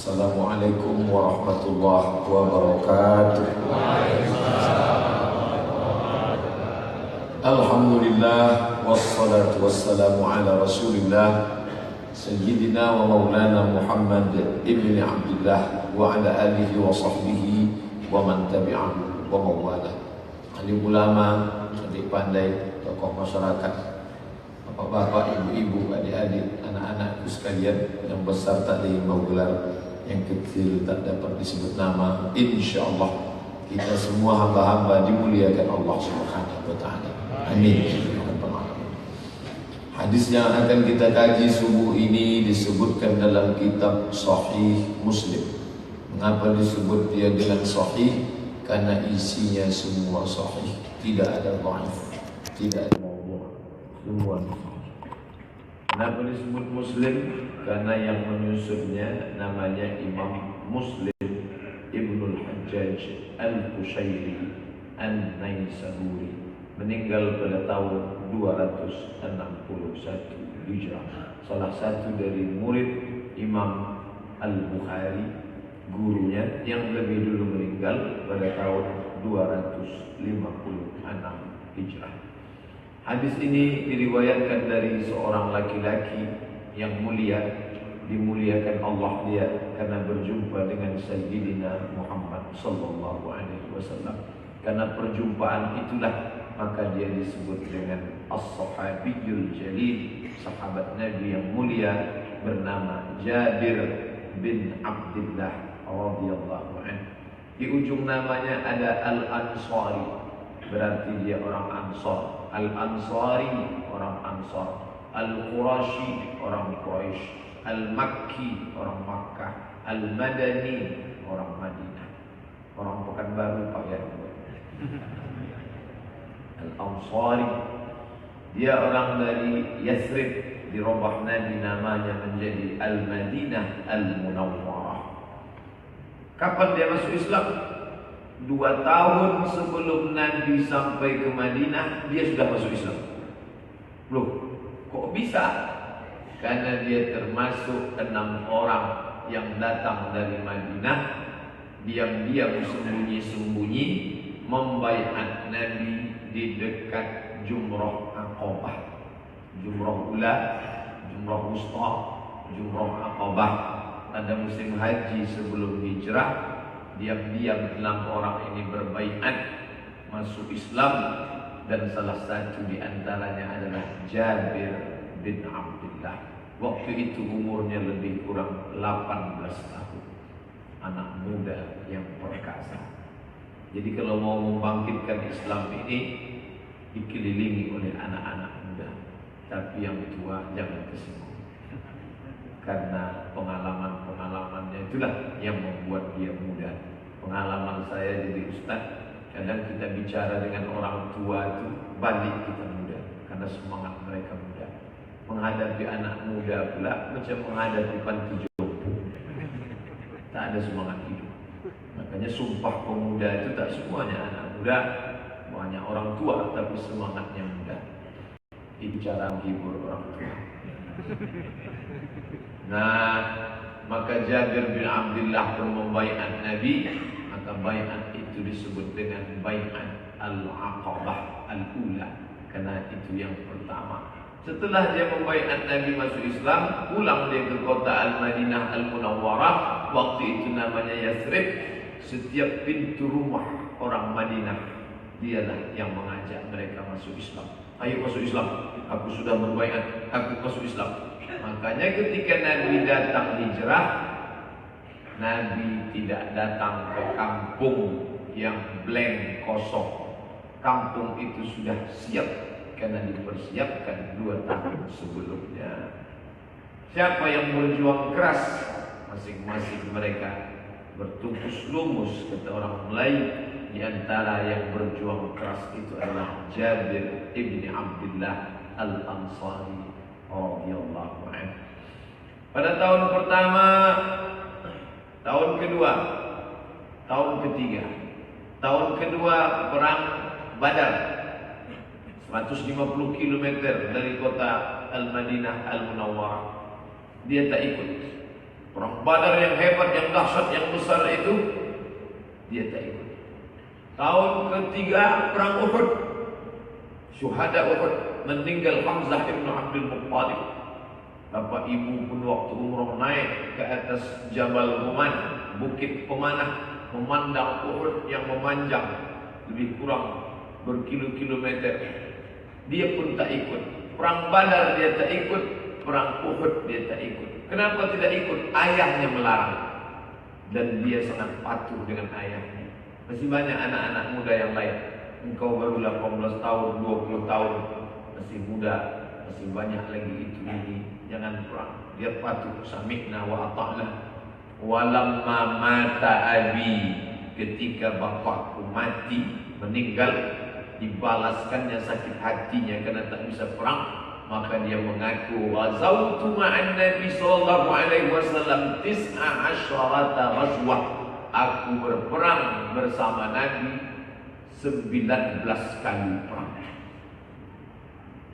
Assalamualaikum warahmatullahi wabarakatuh. Alhamdulillah wassalatu wassalamu ala Rasulillah Sayyidina wa maulana Muhammad ibn Abdullah wa ala alihi wa sahbihi wa man tabi'ahu wa mawala. Alim ulama, adik pandai, tokoh masyarakat, bapak-bapak, ibu-ibu, adik-adik, anak-anakku sekalian, yang besar tak dihimbau gelar, yang kecil tak dapat disebut nama. InsyaAllah kita semua hamba-hamba dimuliakan Allah Subhanahu wa ta'ala. Amin. Hadis yang akan kita kaji subuh ini disebutkan dalam kitab Sahih Muslim. Mengapa disebut dia dengan sahih? Karena isinya semua sahih, tidak ada dhaif, tidak ada maudhu', semua sahih. Kenapa disebut Muslim? Karena yang menyusunnya namanya Imam Muslim Ibnul Hajjaj Al-Qushairi An-Naisaburi, meninggal pada tahun 261 Hijrah. Salah satu dari murid Imam Al-Bukhari, gurunya yang lebih dulu meninggal pada tahun 256 Hijrah. Hadis ini diriwayatkan dari seorang laki-laki yang mulia, dimuliakan Allah dia karena berjumpa dengan Sayyidina Muhammad sallallahu alaihi wasallam. Karena perjumpaan itulah maka dia disebut dengan As-Sahabiyul Jalil, sahabat Nabi yang mulia bernama Jabir bin Abdullah radhiyallahu anhu. Di ujung namanya ada Al-Ansari, berarti dia orang Ansar. Al-Ansari orang Ansar, Al-Qurashi orang Quraisy, Al-Makki orang Makkah, Al-Madani orang Madinah. Orang Pekanbaru Pak ya. Al-Ansari, dia orang dari Yathrib, dirubah Nabi namanya menjadi Al-Madinah Al-Munawwarah. Kapan dia masuk Islam? 2 tahun sebelum Nabi sampai ke Madinah, dia sudah masuk Islam. Loh, kok bisa? Karena dia termasuk 6 orang yang datang dari Madinah, diam-diam sembunyi-sembunyi membaiat Nabi di dekat Jumrah Aqabah. Jumrah Ula, Jumrah Wusta, Jumrah Aqabah. Pada musim haji sebelum hijrah, diam-diam 6 orang ini berbaiat masuk Islam, dan salah satu di antaranya adalah Jabir bin Abdullah. Waktu itu umurnya lebih kurang 18 tahun. Anak muda yang perkasa. Jadi kalau mau membangkitkan Islam ini dikelilingi oleh anak-anak muda, tapi yang tua jangan tersinggung. Karena pengalaman-pengalamannya itulah yang membuat dia muda. Pengalaman saya jadi ustaz, kadang kita bicara dengan orang tua itu balik kita muda, karena semangat mereka muda. Menghadapi anak muda pula macam menghadapi panti jompo, tak ada semangat hidup. Makanya sumpah pemuda itu tak semuanya anak muda, banyak orang tua tapi semangatnya muda. Itu cara menghibur orang tua. Nah, maka Jabir bin Abdullah pun membaiat Nabi. Maka baiat itu disebut dengan baiat Al-Aqabah Al-Ula, karena itu yang pertama. Setelah dia membaiat Nabi masuk Islam, pulang dia ke kota Al-Madinah Al-Munawwarah. Waktu itu namanya Yathrib. Setiap pintu rumah orang Madinah, dialah yang mengajak mereka masuk Islam. Ayo masuk Islam, aku sudah berbaiat, aku masuk Islam. Makanya ketika Nabi datang hijrah, Nabi tidak datang ke kampung yang blank, kosong. Kampung itu sudah siap karena dipersiapkan 2 tahun sebelumnya. Siapa yang berjuang keras? Masing-masing mereka bertungkus lumus, kata orang Melayu. Di antara yang berjuang keras itu adalah Jabir ibni Abdullah Al-Ansari radhiyallahu anhu. Pada tahun pertama, tahun kedua, tahun ketiga, tahun kedua perang Badar, 150 km dari kota Al-Madinah Al-Munawwarah. Dia tak ikut. Perang Badar yang hebat, yang dahsyat, yang besar itu dia tak ikut. Tahun ketiga perang Uhud, syuhada Uhud, meninggal Hamzah ibn Abdul Muttalib. Bapak ibu pun waktu umroh naik ke atas Jabal Ruman, bukit pemanah, memandang Uhud yang memanjang lebih kurang berkilo-kilometer. Dia pun tak ikut. Perang Badar dia tak ikut, perang Uhud dia tak ikut. Kenapa tidak ikut? Ayahnya melarang. Dan dia sangat patuh dengan ayahnya. Masih banyak anak-anak muda yang lain. Engkau baru 18 tahun, 20 tahun, masih muda, masih banyak lagi itu ini. Jangan perang. Dia patuh. Sami'na wa ata'na. Walamma mata abi, ketika bapakku mati, meninggal, dibalaskannya sakit hatinya karena tak bisa perang. Maka dia mengaku, wazautu ma'an Nabi sallallahu alaihi wasallam 19 ghazwah. Aku berperang bersama Nabi 19 kali perang.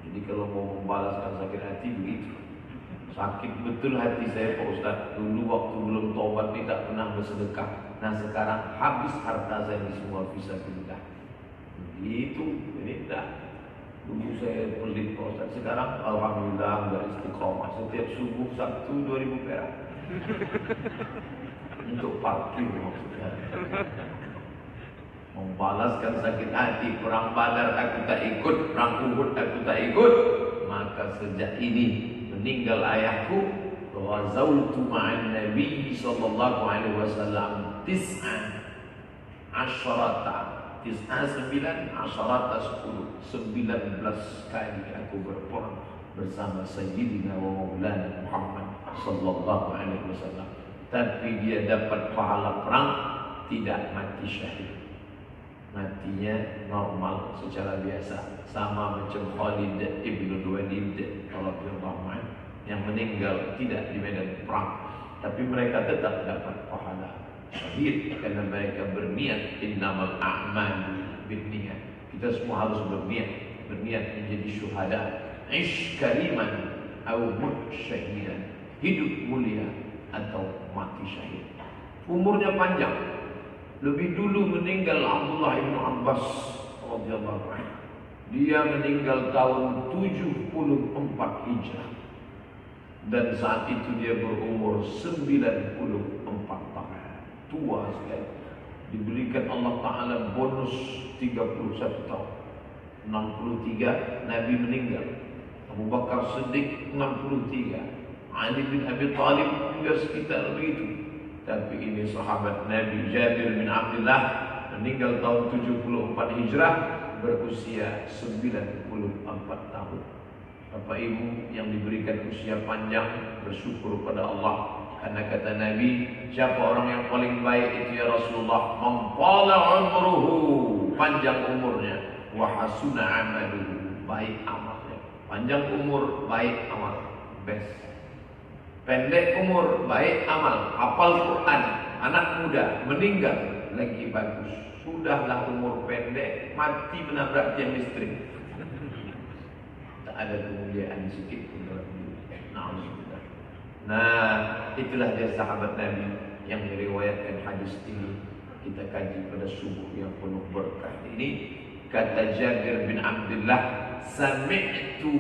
Jadi kalau mau membalaskan sakit hati begitu. Sakit betul hati saya Pak Ustaz. Dulu waktu belum taubat ni tak pernah bersedekah. Nah sekarang habis harta saya di semua fisabilillah. Begitu, ini dah. Dulu saya pelit Pak Ustaz. Sekarang alhamdulillah enggak istiqomah. Setiap subuh Sabtu 2000 perak. Untuk parkir maksudnya. Membalaskan sakit hati. Perang Badar aku tak ikut, perang Uhud aku tak ikut. Maka sejak ini meninggal ayahku, ghazawtu ma'an Nabi sallallahu alaihi wasallam 19 kali aku berperang bersama Sayyidina wa Maulana Muhammad sallallahu alaihi wasallam. Tapi dia dapat pahala perang, tidak mati syahid. Matinya normal secara biasa, sama macam Khalid ibn Walid radhiyallahu anhu yang meninggal tidak di medan perang, tapi mereka tetap dapat pahala syahid karena mereka berniat innamal a'malu binniyat. Kita semua harus berniat menjadi syuhada. Ish kariman atau mut syahidan, hidup mulia atau mati syahid. Umurnya panjang. Lebih dulu meninggal Abdullah bin Abbas radhiyallahu anhu. Dia meninggal tahun 74 Hijrah. Dan saat itu dia berumur 94 tahun. Tua sekali. Diberikan Allah Ta'ala bonus 31 tahun. 63 Nabi meninggal. Abu Bakar Siddiq 63. Ali bin Abi Thalib juga sekitar begitu. Tapi ini sahabat Nabi Jabir bin Abdullah meninggal tahun 74 Hijrah, berusia 94 tahun. Bapak Ibu yang diberikan usia panjang, bersyukur pada Allah. Karena kata Nabi, siapa orang yang paling baik itu ya Rasulullah? Mempala umruhu, panjang umurnya. Wa hasuna amaluhu, baik amalnya. Panjang umur, baik amal, best. Pendek umur, baik amal, hafal Quran, anak muda, meninggal, lagi bagus. Sudahlah umur pendek, mati menabrak tiang listrik. Tak ada kemuliaan sedikit pun dalam dunia. Nah, itulah dia sahabat Nabi yang meriwayatkan hadis ini. Kita kaji pada subuh yang penuh berkah ini. Kata Jabir bin Abdullah, sami'tu,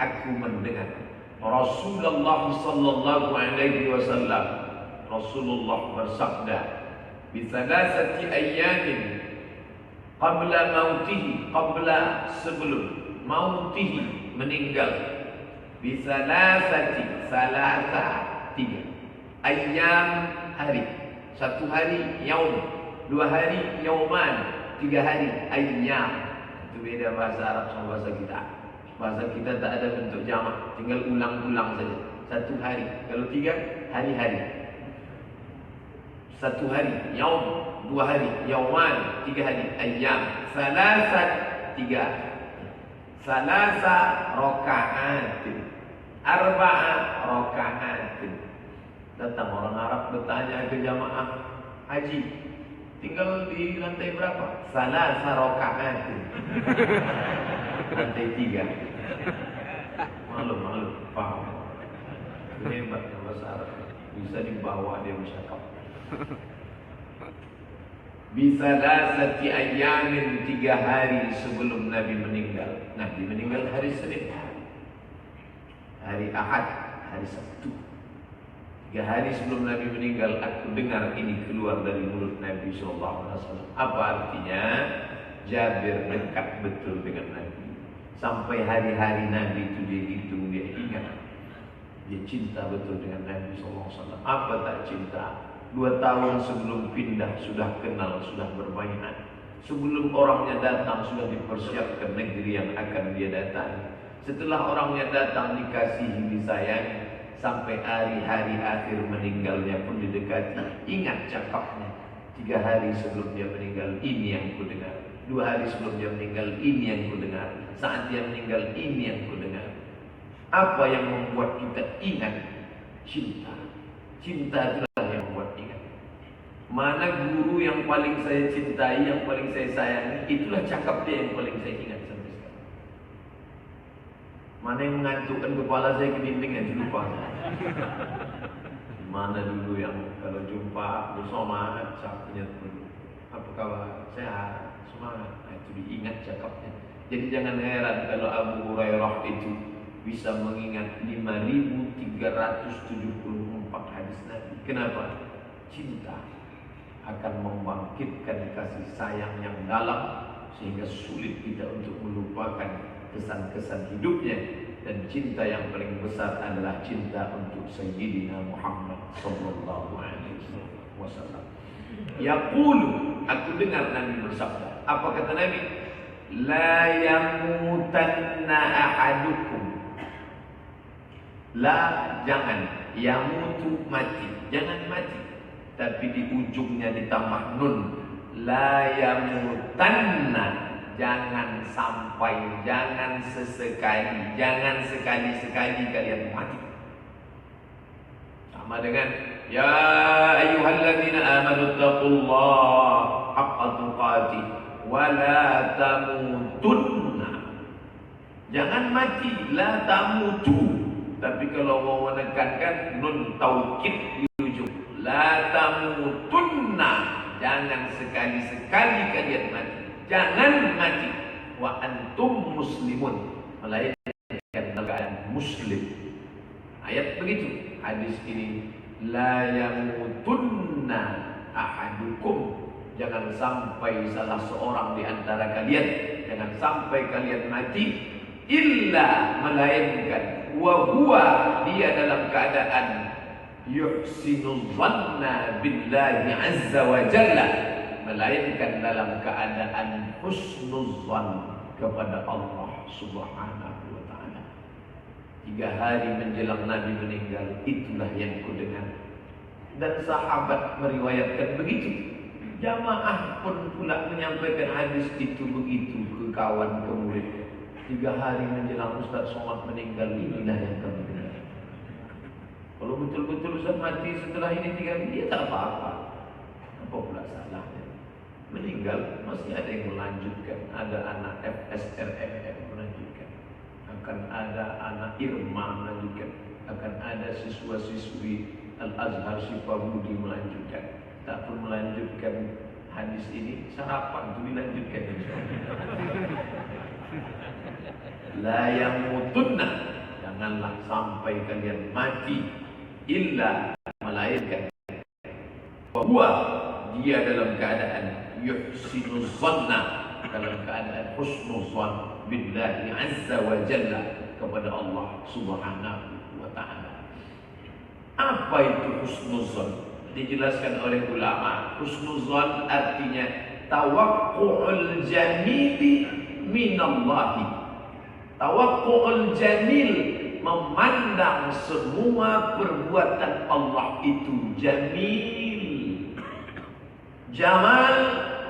aku mendengar Rasulullah sallallahu alaihi wasallam, Rasulullah bersabda, bi thalathati ayyamin qabla mautihi, qabla sebelum mautihi meninggal, bi thalathati, thalatha tiga, ayyam hari, satu hari yaum, dua hari yauman, tiga hari ayyam. Itu beda bahasa Arab sama bahasa kita. Bahasa kita tak ada bentuk jamak, tinggal ulang-ulang saja. Satu hari. Kalau tiga, hari-hari. Satu hari, yaum. Dua hari, yauman. Tiga hari, ayyam. Salasat, tiga. Salasa roka'atin. Arba'a roka'atin. Datang orang Arab bertanya ke jamaah haji, tinggal di lantai berapa? Salasa roka'atin. Lantai tiga. Malu, paham. Hebat bahasa Arab. bisa dibawa dia bercakap. Bisa lasati ayamin 3 hari sebelum Nabi meninggal. Nabi meninggal hari Senin, hari Ahad, hari Sabtu. 3 hari sebelum Nabi meninggal, aku dengar ini keluar dari mulut Nabi SAW. Apa artinya? Jabir dekat betul dengan Nabi. Sampai hari-hari Nabi itu dia hitung, dia ingat. Dia cinta betul dengan Nabi SAW. Apa tak cinta? 2 tahun sebelum pindah sudah kenal, sudah berbaiat. Sebelum orangnya datang sudah dipersiapkan negeri yang akan dia datang. Setelah orangnya datang dikasihi, disayangi. Sampai hari-hari akhir meninggalnya pun didekati. Ingat cakapnya. 3 hari sebelum dia meninggal, ini yang ku dengar. 2 hari sebelum dia meninggal, ini yang ku dengar. Saat dia meninggal, ini yang ku dengar. Apa yang membuat kita ingat? Cinta. Cinta itulah yang membuat ingat. Mana guru yang paling saya cintai, yang paling saya sayangi, itulah cakap dia yang paling saya ingat sampai sekarang. Mana yang mengantukkan kepala saya ke dinding, yang lupa. Mana dulu yang kalau jumpa bersama cakapnya dulu. Apa kabar? Sehat, semangat. Nah, itu diingat cakapnya. Jadi jangan heran kalau Abu Hurairah itu bisa mengingat 5.374 hadis Nabi. Kenapa? Cinta akan membangkitkan kasih sayang yang dalam sehingga sulit kita untuk melupakan kesan-kesan hidupnya. Dan cinta yang paling besar adalah cinta untuk Sayyidina Muhammad sallallahu alaihi wasallam. Yaqulu, aku dengar Nabi bersabda. Apa kata Nabi? La yamutanna ahadukum. La, jangan. Yamutu, mati. Jangan mati. Tapi di ujungnya ditambah nun. La yamutanna. Jangan sampai, jangan sesekali, jangan sekali-sekali kalian mati. Sama dengan ya ayyuhalladzina amanu taqullaha haqqa tuqatih wa la tamutunna. Jangan mati, la tamutu. Tapi kalau mau menekankan nun taukid di ujung, la tamutunna. Jangan sekali-sekali kalian mati. Jangan mati wa antum muslimun, melainkan dalam keadaan muslim. Ayat begitu. Hadis ini la yamutunna ahadukum. Jangan sampai salah seorang di antara kalian, jangan sampai kalian mati illa, melainkan wa huwa, dia dalam keadaan yuhsinu dhanna billahi azza wa jalla, melainkan dalam keadaan husnuzan kepada Allah subhanahu wa ta'ala. 3 hari menjelang Nabi meninggal, itulah yang kudengar. Dan sahabat meriwayatkan begitu. Jamaah pun pula menyampaikan hadis itu begitu ke kawan, ke murid. 3 hari menjelang Ustaz Somad meninggal, inilah yang kami dengar. Kalau betul-betul Ustaz mati setelah ini 3 hari, dia tak apa-apa. Apa pula salahnya? Meninggal masih ada yang melanjutkan. Ada anak FSRMM melanjutkan, akan ada anak Irma melanjutkan, akan ada siswa-siswi Al-Azhar Sifabudi melanjutkan. Tak pun melanjutkan hadis ini, sarapan itu dilanjutkan. La yamutunna, janganlah sampai kalian mati illa, melainkan bahwa dia dalam keadaan yuhsinu dhanna, dalam keadaan husnuzan billahi azza wa jalla, kepada Allah subhanahu wa ta'ala. Apa itu husnuzan? Dijelaskan oleh ulama. Husnuzan artinya tawaqqu'ul jamili minallahi. Tawaqqu'ul jamil, memandang semua perbuatan Allah itu jamil. Jamal,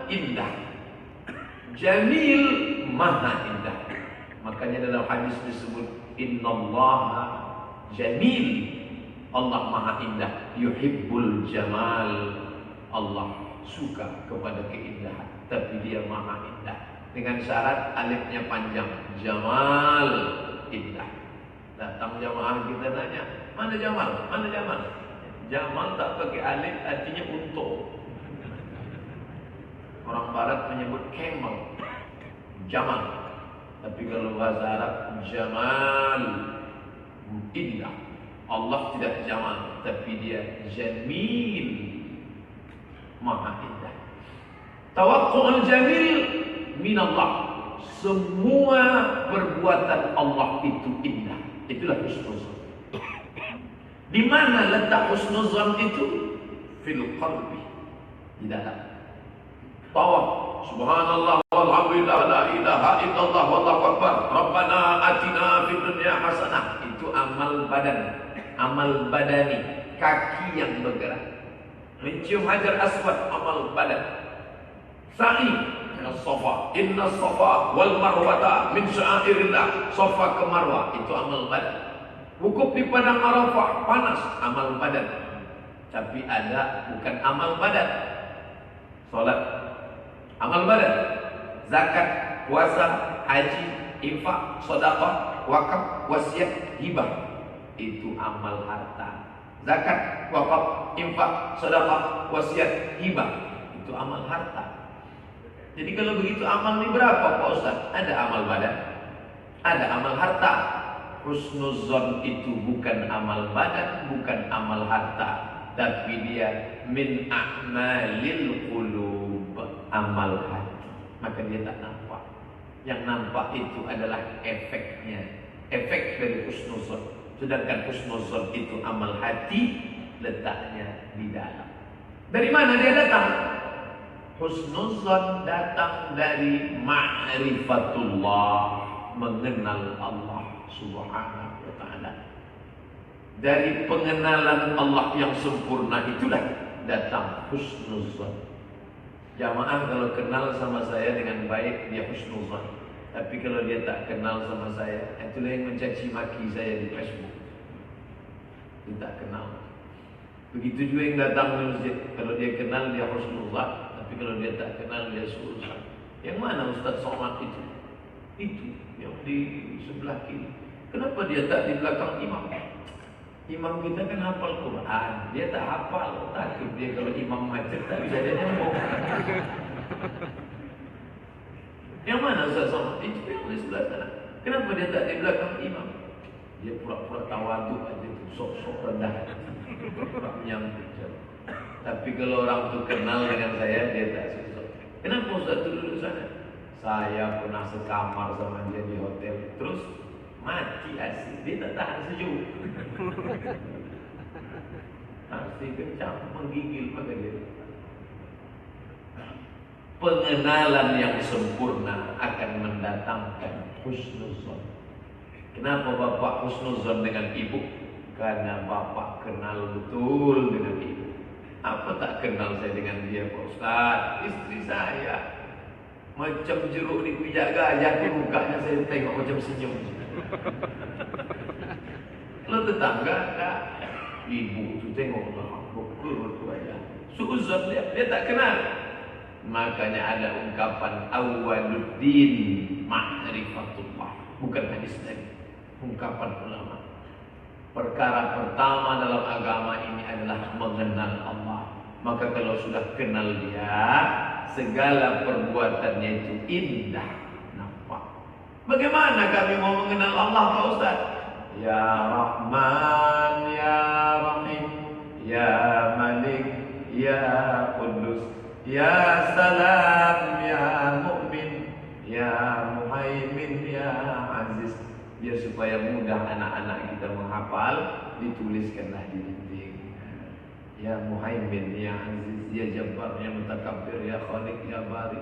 indah. Jamil, maha indah. Makanya dalam hadis disebut innallaha jamil, Allah maha indah. Yuhibbul jamal, Allah suka kepada keindahan, tapi dia maha indah. Dengan syarat alifnya panjang, Jamal, indah. Datang jamaah kita tanya, mana Jamal? Mana Jamal? Jamal tak pakai alif artinya untung. Orang barat menyebut camel, jamal. Tapi kalau bahasa Arab, jamal, indah. Allah tidak jamal, tapi dia jamil, maha indah. Tawakkul jamil minallah. Semua perbuatan Allah itu indah. Itulah husnuzan. Di mana letak husnuzan itu? Fil qalbi, di dalam. Tawaf, subhanallah walhamdulillah la ilaha illallah wallahu akbar. Rabbana atina fid dunya hasanah. Itu amal badan, amal badani, kaki yang bergerak. Mencium hajar aswad, amal badan. Sa'i as-safa, inna as-safa wal marwata min sya'airillah. Safa ke Marwah itu amal badan. Wukuf di padang Arafah panas, amal badan. Tapi ada bukan amal badan. Salat, amal badan. Zakat, puasa, haji, infak, sedekah, wakaf, wasiat, hibah. Itu amal harta. Zakat, wakaf, infak, sedekah, wasiat, hibah. Itu amal harta. Jadi kalau begitu amal ini berapa Pak Ustaz? Ada amal badan, ada amal harta. Husnuzon itu bukan amal badan, bukan amal harta, tapi dia min a'malil qulub, amal hati. Maka dia tak nampak. Yang nampak itu adalah efeknya, efek dari husnuzon. Sedangkan husnuzon itu amal hati, letaknya di dalam. Dari mana dia datang? Husnuzon datang dari ma'rifatullah, mengenal Allah Subhanahu wa ta'ala. Dari pengenalan Allah yang sempurna itulah datang husnuzon. Jamaah kalau kenal sama saya dengan baik, dia husnuzon. Tapi kalau dia tak kenal sama saya, itulah yang mencaci maki saya di Facebook. Dia tak kenal. Begitu juga yang datang di masjid, kalau dia kenal dia husnuzon, tapi kalau dia tak kenal dia suuzon. Yang mana Ustaz Somad itu? Itu yang di sebelah kiri. Kenapa dia tak di belakang imam? Imam kita kan hafal Quran, dia tak hafal. Takut dia kalau imam macet tak bisa dia nyambung. Yang mana Ustaz Somad? Itu yang di sebelah sana. Kenapa dia tak di belakang imam? Dia pura-pura tawaduk aja, sok-sok rendah hati, pura-pura menyambut. Tapi kalau orang tu kenal dengan saya, dia tak susah. Kenapa Ustaz tu duduk sana? Saya pernah sekamar sama dia di hotel. Terus mati asik, dia tak tahan sejuk. Asik kencang, menggigil pada dia. Pengenalan yang sempurna akan mendatangkan husnuzon. Kenapa bapak husnuzon dengan ibu? Karena bapak kenal betul dengan ibu. Apa tak kenal saya dengan dia Pak Ustaz? Istri saya macam jeruk di pijak gajah, mukanya saya tengok macam senyum. Kalau tetangga tak, ibu tu tengok betul aja. Suuzon dia tak kenal. Makanya ada ungkapan awwaluddin ma'rifatullah, bukan hadis lagi. Ungkapan ulama. Perkara pertama dalam agama ini adalah mengenal Allah. Maka kalau sudah kenal dia, segala perbuatannya itu indah nampak. Bagaimana kami mau mengenal Allah Pak Ustaz? Ya Rahman, Ya Rahim, Ya Malik, Ya Qudus, Ya Salam, Ya Mu'min, Ya Muhaimin, Ya Aziz. Biar supaya mudah anak-anak kita menghafal, dituliskanlah di dinding. Ya Muhaimin, Ya Aziz, Ya Jabbar, Ya Mutakabbir, Ya Khaliq, Ya Bari.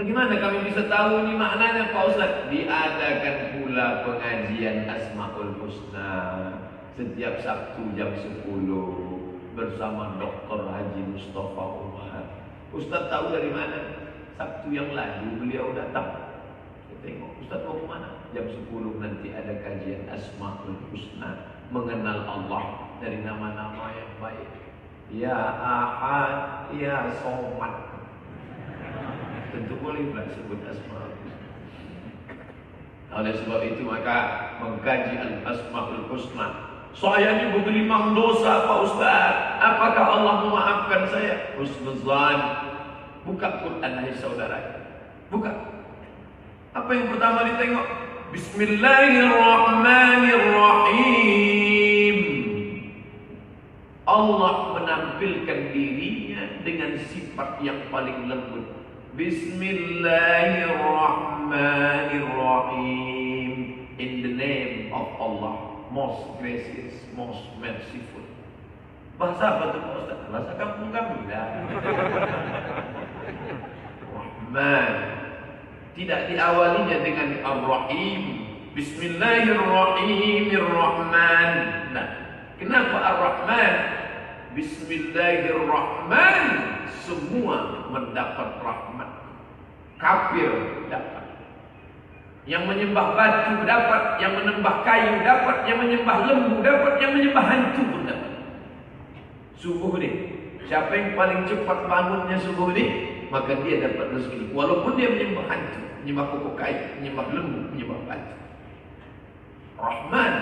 Bagaimana kami bisa tahu ini maknanya Pak Ustaz? Diadakan pula pengajian Asmaul Husna setiap Sabtu jam 10 bersama Dr. Haji Mustafa Umar. Ustaz tahu dari mana? Sabtu yang lalu beliau datang. Tengok, Ustaz mau ke mana? Jam 10 nanti ada kajian Asmaul Husna, mengenal Allah dari nama-nama yang baik. Ya Ahad, Ya Somad. Tentu boleh pula sebut Asmaul Husna. Oleh sebab itu maka mengkaji Al-Asmaul Husna Saya ini bergelimang dosa Pak Ustaz. Apakah Allah memaafkan saya? Husnuzan. Buka Quran hai saudara. Buka. Apa yang pertama ditengok? Bismillahirrahmanirrahim. Allah menampilkan dirinya dengan sifat yang paling lembut. Bismillahirrahmanirrahim. In the name of Allah, most gracious, most merciful. Bahasa apa itu Pak Ustaz? Bahasa kampung kami dah. Rahman. Tidak diawalinya dengan Ar-Rahim. Bismillahirrahmanirrahim. Nah, kenapa Ar-Rahman? Bismillahirrahman. Semua mendapat rahmat. Kafir dapat. Yang menyembah batu dapat, yang menyembah kayu dapat, yang menyembah lembu dapat, yang menyembah hantu pun dapat. Subuh ni, siapa yang paling cepat bangunnya subuh ni, maka dia dapat rezeki. Walaupun dia menyembah hantu, menyembah pokok kayu, menyembah lembu, menyembah batu. Rahman.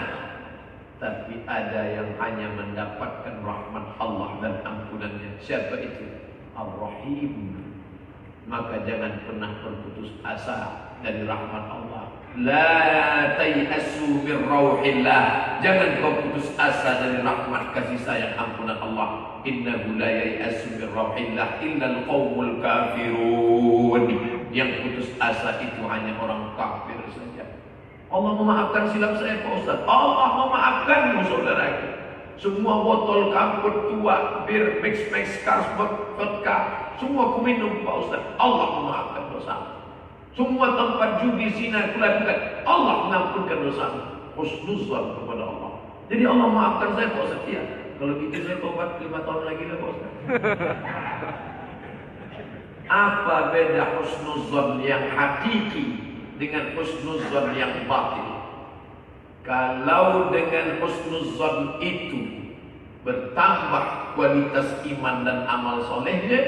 Tapi ada yang hanya mendapatkan rahmat Allah dan ampunannya. Siapa itu? Ar-Rahim. Maka jangan pernah berputus asa dari rahmat Allah. La tayasu min rauhillah. Jangan kau putus asa dari rahmat kasih sayang ampunan Allah. Innahu la yayasu min rauhillah illa al-qaumul kafirun. Yang putus asa itu hanya orang kafir saja. Allah memaafkan silap saya Pak Ustaz. Allah memaafkanmu saudaraku. Semua botol kampur tua, bir, mix, Carlsberg, vodka, semua ku minum Pak Ustaz. Allah memaafkan dosa. Semua tempat judi, zina kulakukan, Allah mengampunkan dosa. Husnuzan kepada Allah. Jadi Allah maafkan saya Pak Ustaz. Ya, kalau gitu saya tobat 5 tahun lagi lah Pak Ustaz. Apa beda husnuzan yang hakiki dengan husnuzan yang batil? Kalau dengan husnuzan itu bertambah kualitas iman dan amal solehnya,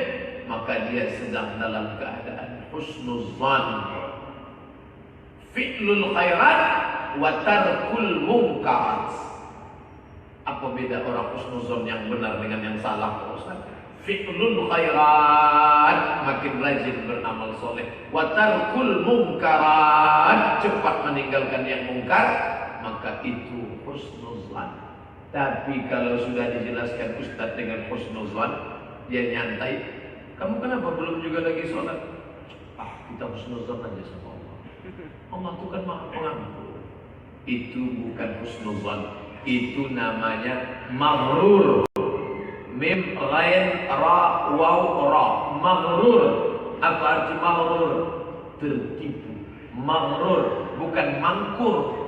maka dia sedang dalam keadaan husnuzan. Fi'lul khairat wa tarkul munkarat. Apa beda orang husnuzan yang benar dengan yang salah Pak Ustaz? Fi'lul khairat, makin rajin beramal soleh. Wa tarkul munkarat, cepat meninggalkan yang mungkar, maka itu husnuzan. Tapi kalau sudah dijelaskan Ustaz dengan husnuzan, dia nyantai. Kamu kenapa belum juga lagi sholat? Kita husnuzan aja sama Allah. Allah itu kan Maha Pengampun. Itu bukan husnuzan. Itu namanya maghrur. Mim, ghain, ra, waw, ra. Maghrur. Apa arti maghrur? Tertipu. Maghrur, bukan mangkur.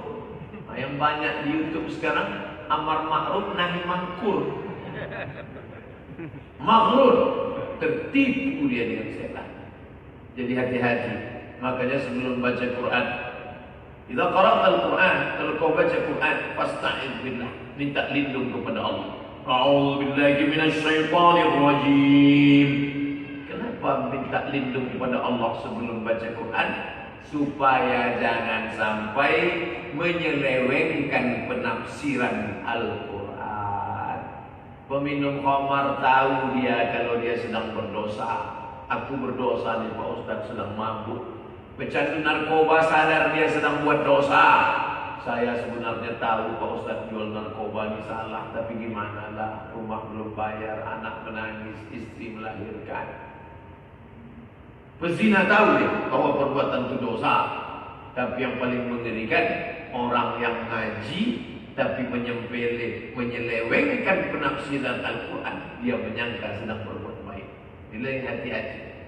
Yang banyak di YouTube sekarang, amar ma'ruf nahi mangkur. Maghrur, tertipu dia dengan setan. Jadi hati-hati. Makanya sebelum baca Quran, idza qara'tal Quran, kalau kau baca Quran, fasta'idz billah, minta lindung kepada Allah. A'udzu billahi minasyaitonir rajim. Kenapa minta lindung kepada Allah sebelum baca Quran? Supaya jangan sampai menyelewengkan penafsiran Al-Quran. Peminum khamar tahu dia kalau dia sedang berdosa. Aku berdosa nih Pak Ustaz, sedang mabuk. Pecandu narkoba sadar dia sedang buat dosa. Saya sebenarnya tahu Pak Ustaz jual narkoba ini salah, tapi gimana lah, rumah belum bayar, anak menangis, istri melahirkan. Pezina tahu dia bahwa perbuatan itu dosa. Tapi yang paling mengerikan, orang yang ngaji tapi menyelewengkan penafsiran Al-Quran, dia menyangka sedang berbuat baik. Nilai hati-hati.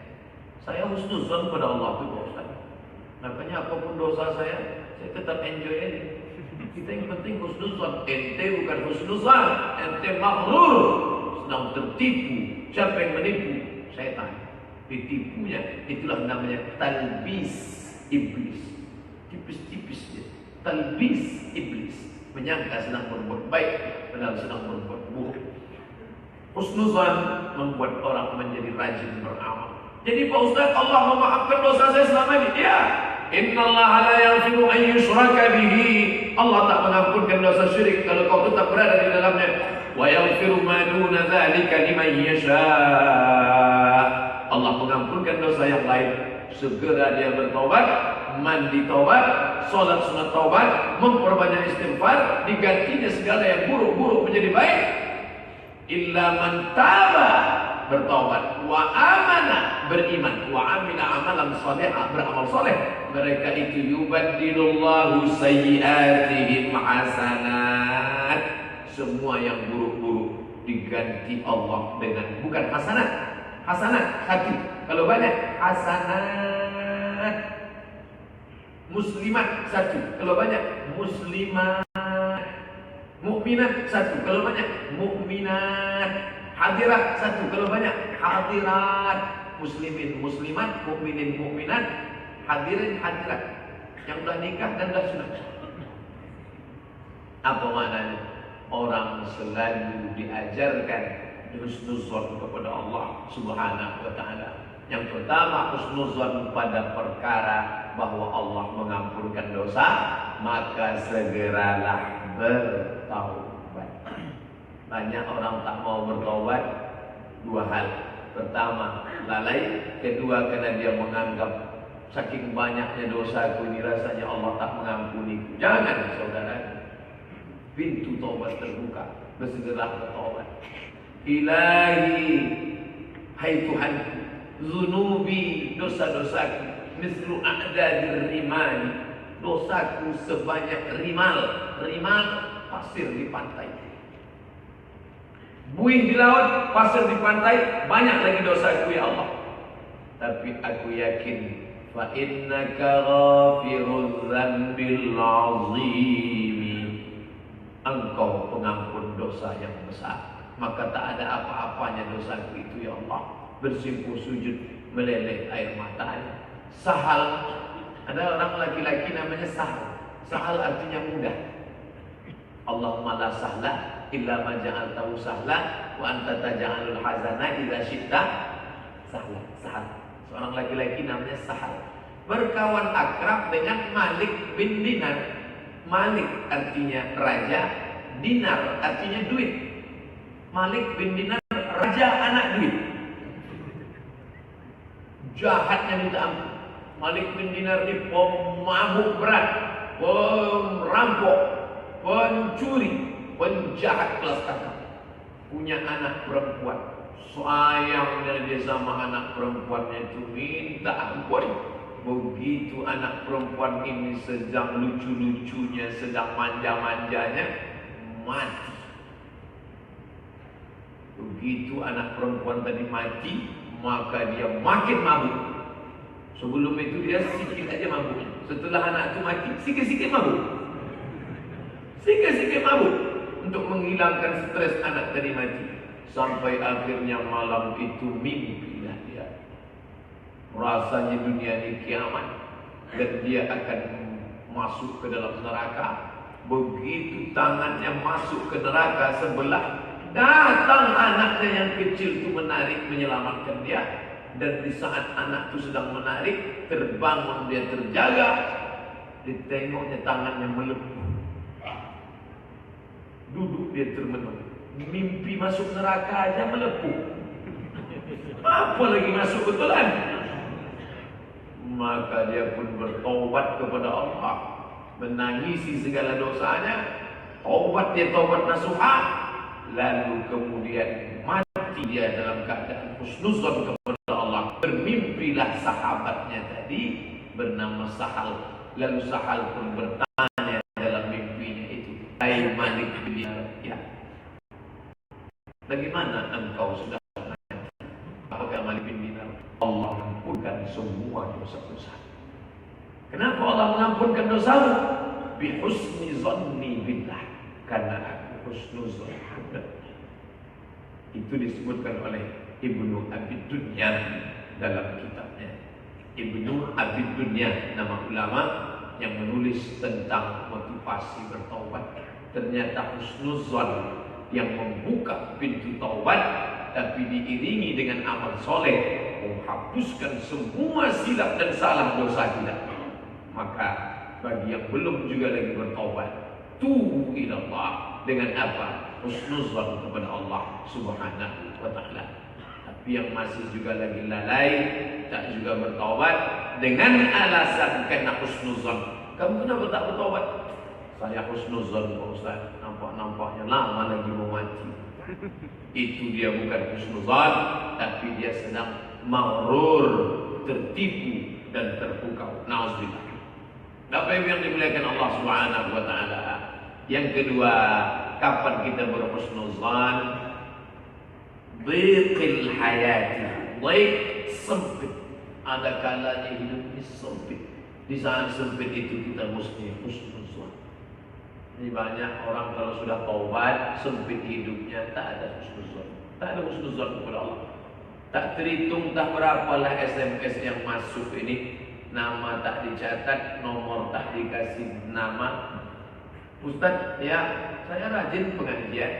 Saya husnuzan pada Allah itu Pak Ustaz. Makanya apapun dosa saya tetap enjoy aja. Kita yang penting husnuzan. Ente bukan husnuzan, ente maghrur, sedang tertipu. Siapa yang menipu? Setan. Ditipunya, itulah namanya talbis iblis. Tipis-tipis dia. Talbis iblis. Menyangka sedang berbuat baik, padahal sedang berbuat buruk. Husnuzan membuat orang menjadi rajin beramal. Jadi Pak Ustaz, Allah memaafkan dosa saya selama ini. Ya. Innallaha la yaghfiru an yushraka bihi Allah tak mengampunkan dosa syirik kalau kau tetap berada di dalamnya. Wa yaghfiru ma duna dzalika liman yasha. Allah mengampunkan dosa yang lain. Segera dia bertobat, mandi taubat, salat sunat taubat, memperbanyak istighfar, digantinya segala yang buruk-buruk menjadi baik. Illa man taba, bertaubat, wa amana, beriman, wa amila amalan salihah, beramal soleh. Mereka itu yubaddilullahu sayyiatihim hasanat. Semua yang buruk-buruk diganti Allah dengan bukan hasanat. Hasanat satu, kalau banyak hasanat. Muslimat satu, kalau banyak muslimat. Mukminat satu, kalau banyak mukminat. Hadirat satu, kalau banyak hadirat. Muslimin muslimat, mukminin mukminat, hadirin hadirat. Yang sudah nikah dan sudah sunat. Apa maknanya? Orang selalu diajarkan husnuzon kepada Allah Subhanahu wa taala. Yang pertama, husnuzon pada perkara bahwa Allah mengampunkan dosa, maka segeralah bertaubat. Banyak orang tak mau bertaubat, dua hal. Pertama, lalai. Kedua, karena dia menganggap saking banyaknya dosaku ini rasanya Allah tak mengampuniku. Jangan saudara, pintu taubat terbuka, bersegeralah bertaubat. Ilahi, hai Tuhanku, zunubi, dosa-dosaku, mislu a'dadir rimani, dosaku sebanyak rimal. Rimal, pasir di pantai. Buih di laut, pasir di pantai, banyak lagi dosaku ya Allah. Tapi aku yakin, fa innaka ghafiruz dzambil azim. Engkau pengampun dosa yang besar, maka tak ada apa-apanya dosaku itu ya Allah. Bersimpuh sujud, meleleh air matanya. Sahal, ada orang laki-laki namanya Sahal. Sahal artinya mudah. Allahumma la sahla illa ma ja'altahu sahla wa anta taj'alul hazana idza syi'ta sahla. Sahal, seorang laki-laki namanya Sahal, berkawan akrab dengan Malik bin Dinar. Malik artinya raja, dinar artinya duit. Malik bin Dinar, raja anak duit. Jahatnya minta ampun. Malik bin Dinar ini pemabuk berat, perampok, pencuri, penjahat kelas kakap. Punya anak perempuan. Sayangnya dia sama anak perempuannya itu minta ampun. Begitu anak perempuan ini sedang lucu-lucunya, sedang manja-manjanya, mati. Begitu anak perempuan tadi mati, maka dia makin mabuk. Sebelum itu dia sikit aja mabuk. Setelah anak itu mati, sikit-sikit mabuk. Sikit-sikit mabuk untuk menghilangkan stres anak tadi mati. Sampai akhirnya malam itu mimpilah dia. Rasanya dunia ini kiamat dan dia akan masuk ke dalam neraka. Begitu tangannya masuk ke neraka sebelah, datang anaknya yang kecil itu menarik menyelamatkan dia. Dan di saat anak itu sedang menarik, terbangun dia terjaga, ditengoknya tangannya melepuh. Duduk dia termenung. Mimpi masuk neraka aja melepuh, apalagi masuk betulan. Maka dia pun bertobat kepada Allah, menangisi segala dosanya. Taubat dia, taubat nasuha. Lalu kemudian mati dia dalam keadaan husnuzon kepada Allah. Bermimpilah sahabatnya tadi bernama Sahal. Lalu Sahal pun bertanya dalam mimpinya itu, hai Malik bin Dinar, ya, bagaimana engkau sudah mati? Apakah Malik bin Dinar? Allah mengampunkan semua dosa-dosa. Kenapa Allah mengampunkan dosamu? Bi husni zanni billah, karena aku husnuzon. Itu disebutkan oleh Ibnu Abi Dunya dalam kitabnya. Ibnu Abi Dunya, nama ulama yang menulis tentang motivasi bertaubat. Ternyata husnuzon yang membuka pintu taubat, tapi diiringi dengan amal soleh, menghapuskan semua silap dan salah dosa kita. Maka bagi yang belum juga lagi bertaubat, tubu ilallah dengan apa? Husnuzan kepada Allah Subhanahu wa taala. Tapi yang masih juga lagi lalai, tak juga bertaubat dengan alasan kena husnuzan. Kamu kenapa tak bertaubat? Saya husnuzan Pak Ustaz, nampak-nampaknya lama lagi mau mati. Itu dia bukan husnuzan, tapi dia sedang maghrur, tertipu dan terpukau. Nauzubillah. Bapak Ibu yang dimuliakan Allah Subhanahu wa taala. Yang kedua, kapan kita berhusnuzan? Dhiqil hayati. Dhiq, sempit. Ada kalanya hidup ini sempit. Di saat sempit itu kita mesti husnuzan. Ini banyak orang kalau sudah taubat, sempit hidupnya, tak ada husnuzan. Tak ada husnuzan kepada Allah. Tak terhitung tak berapalah SMS yang masuk ini. Nama tak dicatat, nomor tak dikasih nama. Ustaz, ya saya rajin pengajian,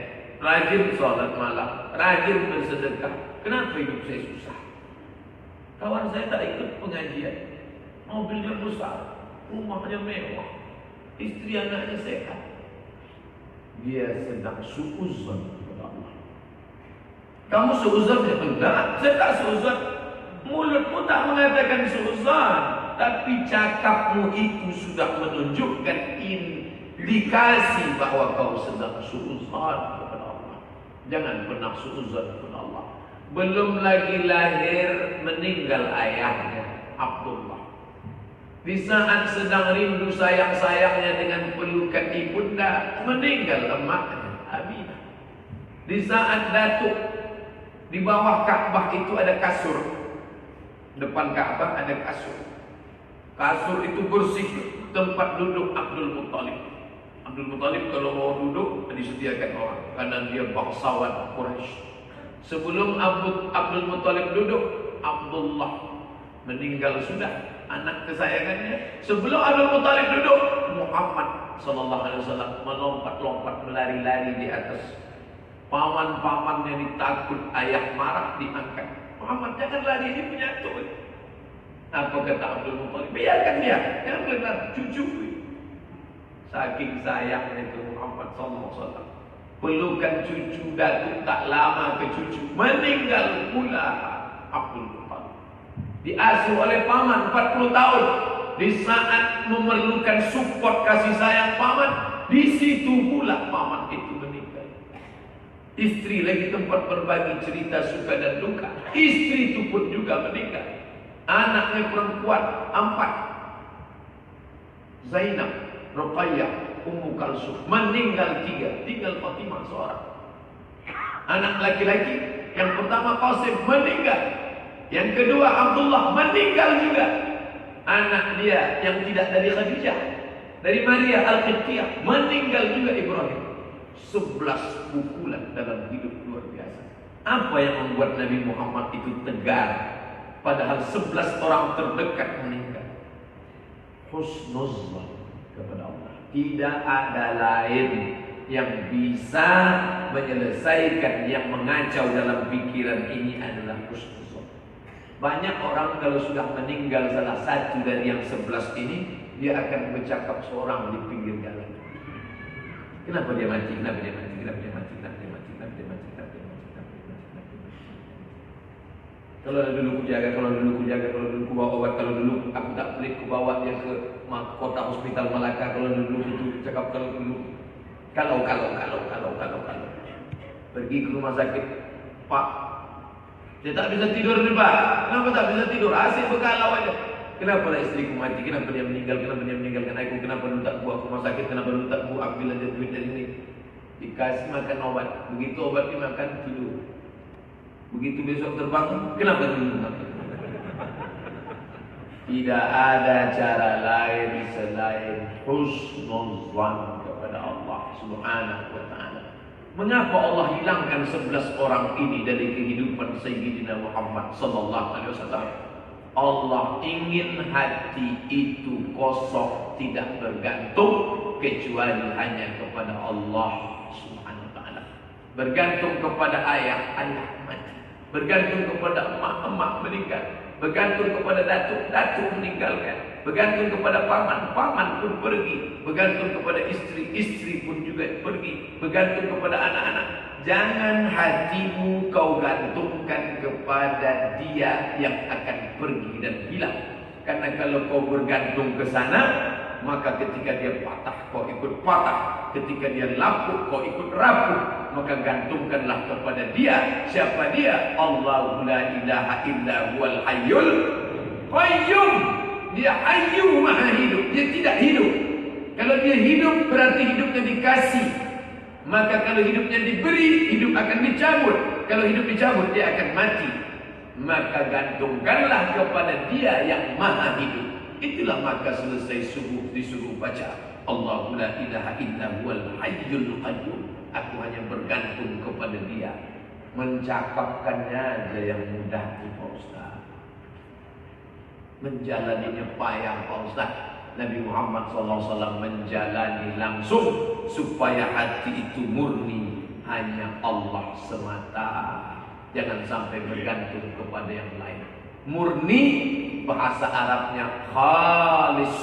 rajin sholat malam, rajin bersedekah. Kenapa hidup saya susah? Kawan saya tak ikut pengajian, mobilnya besar, rumahnya mewah, istri anaknya sehat. Dia sedang suuzon kepada Allah. Kamu suuzon ya? Enggak, saya tak suuzon. Mulutmu tak mengatakan suuzon, tapi cakapmu itu sudah menunjukkan indikasi bahwa kau sedang suuzon kepada Allah. Jangan pernah suuzon kepada Allah. Belum lagi lahir, meninggal ayahnya Abdullah. Di saat sedang rindu sayang-sayangnya dengan pelukan ibunda, meninggal emaknya Aminah. Di saat datuk, di bawah Ka'bah itu ada kasur. Depan Ka'bah ada kasur. Kasur itu bersih, tempat duduk Abdul Muttalib. Abdul Muttalib kalau mau duduk disediakan orang, karena dia bangsawan Quraisy. Sebelum Abdul Muttalib duduk, Abdullah meninggal sudah, anak kesayangannya. Sebelum Abdul Muttalib duduk, Muhammad sallallahu alaihi wasallam melompat-lompat, melari-lari di atas. Paman-pamannya ditakut ayah marah, diangkat. Muhammad, jangan lari, ini penyakit. Apa kata Abdul Muttalib? Biarkan dia, jangan benar, cucu. Saking sayangnya itu Muhammad sallallahu alaihi wasallam. Pelukan cucu datuk tak lama ke cucu, meninggal pula Abdul Muttalib. Diasuh oleh paman 40 tahun. Di saat memerlukan support kasih sayang paman, di situ pula paman itu meninggal. Istri lagi tempat berbagi cerita suka dan duka. Istri itu pun juga meninggal. Anaknya perempuan 4. Zainab, Ruqayyah, Ummu Kalsum, meninggal 3. Tinggal Fatimah seorang. Anak laki-laki yang pertama Qasim meninggal. Yang kedua Abdullah meninggal juga. Anak dia yang tidak dari Khadijah, dari Maria Al-Qibtiyah, meninggal juga Ibrahim. 11 pukulan dalam hidup luar biasa. Apa yang membuat Nabi Muhammad itu tegar padahal 11 orang terdekat meninggal? Husnuzan kepada Allah. Tidak ada lain yang bisa menyelesaikan yang mengacau dalam pikiran ini adalah husnuzan. Banyak orang kalau sudah meninggal salah satu dari yang 11 ini, dia akan bercakap seorang di pinggir jalan. Kenapa dia mati? Kenapa dia mati? Kenapa dia mati? Kenapa dia mati? Kenapa dia mati? Kenapa dia mati? Kenapa dia mati? Kenapa dia mati? Kalau dulu ku jaga, kalau dulu ku jaga, kalau dulu ku bawa obat, kalau dulu aku tak pelit ku bawa dia ke kota hospital Malaka, kalau dulu itu cakap kalau dulu. Kalau. Pergi ke rumah sakit, Pak, dia tak bisa tidur nih Pak. Kenapa tak bisa tidur? Asyik berkalau aja. Kenapa lah istriku mati? Kenapa dia meninggal? Kenapa dia meninggalkan aku? Kenapa lu tak buat rumah sakit? Kenapa lu tak buat ambil aja duit dari ini? Dikasih makan obat. Begitu obat dimakan, tidur. Begitu besok terbangun, kenapa tidur? Tidak ada cara lain selain husnuzan kepada Allah Subhanahu wa taala. Mengapa Allah hilangkan 11 orang ini dari kehidupan Sayyidina Muhammad sallallahu alaihi wasallam? Allah ingin hati itu kosong, tidak bergantung kecuali hanya kepada Allah Subhanahu wa taala. Bergantung kepada ayah mati. Bergantung kepada emak meninggal. Bergantung kepada datuk, datuk meninggalkan. Bergantung kepada paman, paman pun pergi. Bergantung kepada istri, istri pun juga pergi. Bergantung kepada anak-anak. Jangan hatimu kau gantungkan kepada dia yang akan pergi dan hilang. Karena kalau kau bergantung ke sana, maka ketika dia patah, kau ikut patah. Ketika dia lapuk, kau ikut rapuh. Maka gantungkanlah kepada dia. Siapa dia? Allahu la ilaha illa huwal hayyul qayyum. Dia hayyu maha hidup. Dia tidak hidup. Kalau dia hidup, berarti hidupnya dikasih. Maka kalau hidupnya diberi, hidup akan dicabut. Kalau hidup dicabut, dia akan mati. Maka gantungkanlah kepada dia yang maha hidup. Itulah maka selesai subuh disuruh baca Allahu la ilaha illa huwal hayyul qayyum. Aku hanya bergantung kepada dia. Mencakapkannya aja yang mudah Pak Ustaz. Menjalaninya payah Pak Ustaz. Nabi Muhammad SAW menjalani langsung supaya hati itu murni hanya Allah semata. Jangan sampai bergantung kepada yang lain. Murni bahasa Arabnya khalis.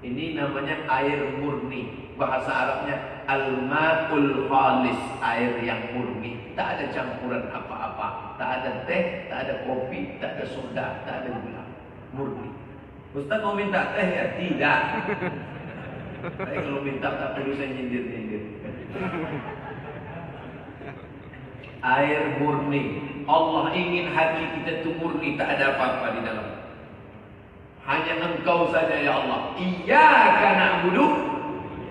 Ini namanya air murni. Bahasa Arabnya al-ma'ul khalis, air yang murni. Tak ada campuran apa-apa. Tak ada teh, tak ada kopi, tak ada soda, tak ada gula. Murni. Ustaz mau minta teh ya? Tidak. Saya kalau minta tak perlu saya nyindir-nyindir. Air murni. Allah ingin hati kita itu murni, tak ada apa-apa di dalam. Hanya Engkau saja ya Allah. Iyyaka na'budu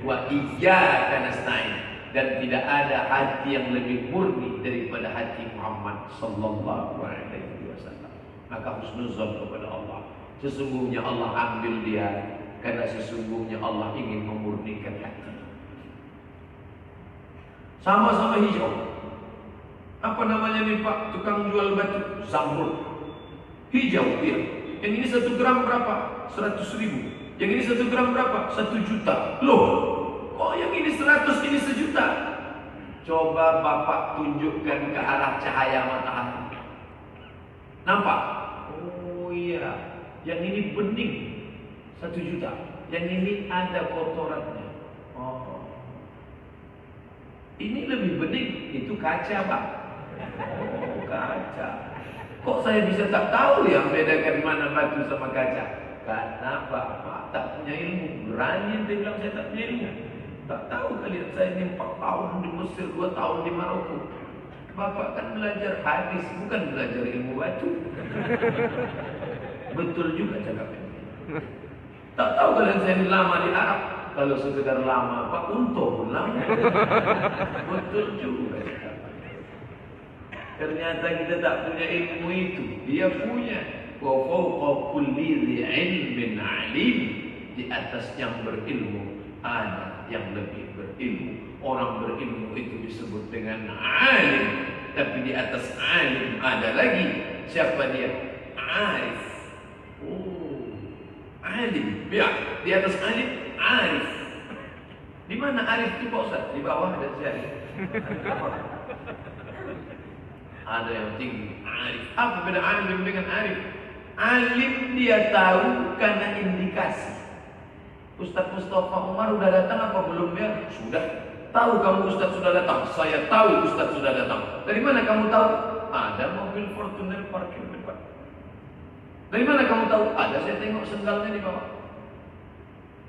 wa iyyaka nasta'in. Dan tidak ada hati yang lebih murni daripada hati Muhammad sallallahu alaihi wasallam. Maka husnuzon kepada Allah. Sesungguhnya Allah ambil dia karena sesungguhnya Allah ingin memurnikan hati. Sama-sama hijau. Apa namanya nih Pak tukang jual batu? Zamrud. Hijau dia. Yang ini 1 gram berapa? 100.000. Yang ini 1 gram berapa? 1 juta. Loh, kok yang ini 100, ini 1 juta? Coba Bapak tunjukkan ke arah cahaya matahari. Nampak? Oh iya. Yang ini bening 1 juta. Yang ini ada kotorannya. Oh. Ini lebih bening. Itu kaca Pak. Oh, kaca. Kok saya bisa tak tahu ya membedakan mana batu sama kaca? Karena Bapak tak punya ilmu. Berani dia bilang saya tak punya ilmu. Tak tahu kalian, saya ini 4 tahun di Mesir, 2 tahun di Maroko. Bapak kan belajar hadis, bukan belajar ilmu batu. Betul juga cakapnya. Tak tahu kalian saya ini lama di Arab. Kalau sekedar lama, Pak Unto pun lama. Betul juga. Ternyata kita tak punya ilmu itu. Dia punya. Wa fawqa kulli dhi ilmin alim. Di atas yang berilmu ada yang lebih berilmu. Orang berilmu itu disebut dengan alim. Tapi di atas alim ada lagi. Siapa dia? Arif. Oh, alim. Ya, di atas alim arif. Di mana arif itu Pak Ustaz? Di bawah dan sini. Ada yang tinggi, arif. Apa beda alim dengan arif? Alim dia tahu karena indikasi. Ustaz Mustafa Umar udah datang apa belum ya? Sudah. Tahu kamu Ustaz sudah datang? Saya tahu Ustaz sudah datang. Dari mana kamu tahu? Ada mobil Fortuner parkir depan. Dari mana kamu tahu? Ada, saya tengok sendalnya di bawah.